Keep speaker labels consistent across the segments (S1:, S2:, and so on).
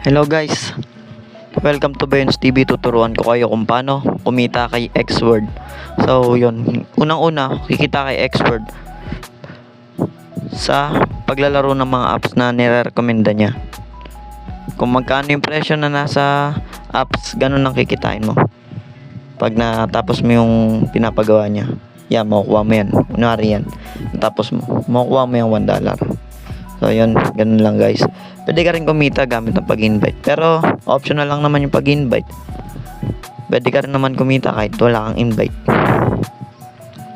S1: Hello guys, welcome to Ben's TV. Tuturuan ko kayo kung paano kumita kay Xword. So yun, unang-una kikita kay Xword sa paglalaro ng mga apps na nire-recommenda niya. Kung magkano yung presyo na nasa apps, ganun ang kikitain mo. Pag natapos mo yung pinapagawa niya, makukuha mo yan. Kunwari yan, natapos mo, makukuha mo yung $1. So yun, ganun lang guys. Pwede ka rin kumita gamit ng pag-invite. Pero optional lang naman yung pag-invite. Pwede ka rin naman kumita kahit wala kang invite.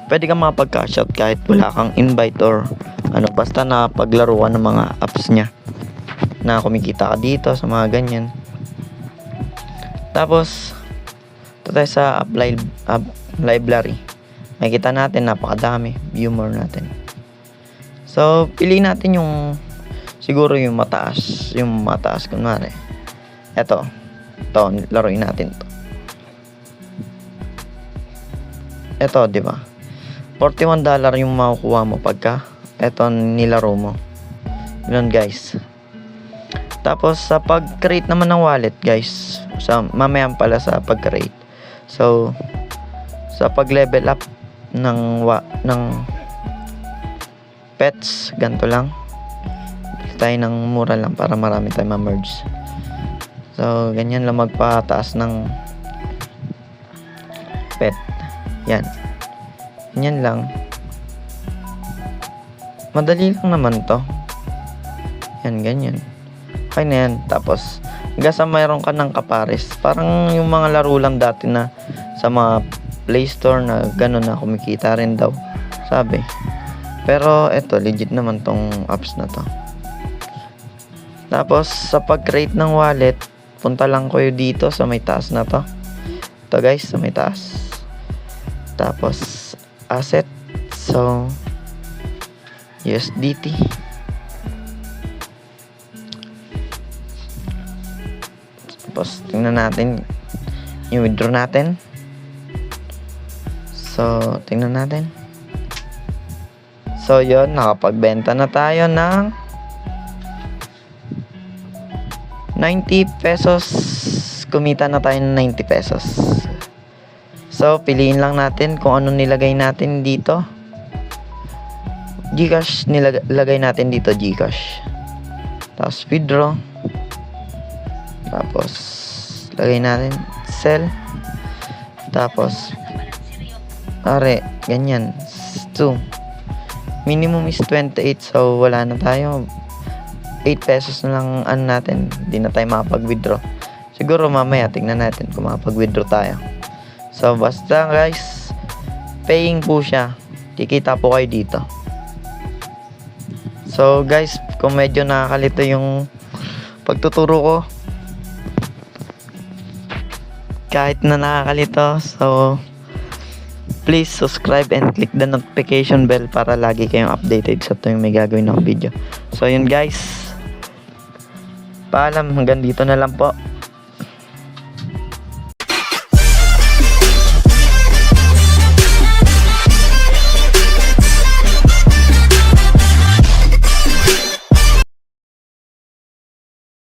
S1: Pwede ka makapag-cash out kahit wala kang invite or basta na paglaro ka ng mga apps niya. Na kumikita ka dito sa mga ganyan. Tapos ito tayo sa app library. Makikita natin napakadami. View more natin. So, piliin natin yung siguro yung mataas. Yung mataas, kunwari. Ito, laruin natin to. Ito, di ba? $41 yung makukuha mo pagka ito nilaro mo. Yun, guys. Tapos, sa pag-create naman ng wallet, guys. Mamaya pala sa pag-create. So, sa pag-level up ng pets, ganito lang. Bili tayo ng mura lang para marami tayong ma-merge. So, ganyan lang magpataas ng pet. Yan. Ganyan lang. Madali lang naman to. Yan, ganyan. Okay na yan. Tapos, hanggang sa mayroon ka ng kapares. Parang yung mga laro lang dati na sa mga Play Store na gano'n na kumikita rin daw. Sabi. Pero eto, legit naman tong apps na to. Tapos sa pag-create ng wallet, punta lang kayo dito sa may taas na to. Ito guys, sa may taas. Tapos asset. So USDT. Tapos tingnan natin yung withdraw natin. So tingnan natin. So yun, nakapagbenta na tayo ng 90 pesos. Kumita na tayo ng 90 pesos. So piliin lang natin kung ano nilagay natin dito. Gcash, nilagay natin dito Gcash. Tapos withdraw. Tapos lagay natin sell. Tapos ganyan. 2 minimum is 28, so wala na tayo. 8 pesos na lang natin. Hindi na tayo makapag-withdraw. Siguro mamaya tingnan natin kung makapag-withdraw tayo. So basta guys, paying po siya. Kikita po kayo dito. So guys, kung medyo nakakalito yung pagtuturo ko, kahit na nakakalito, so please subscribe and click the notification bell para lagi kayong updated sa tuwing may gagawin ng video. So yun guys, paalam, hanggang dito na lang po.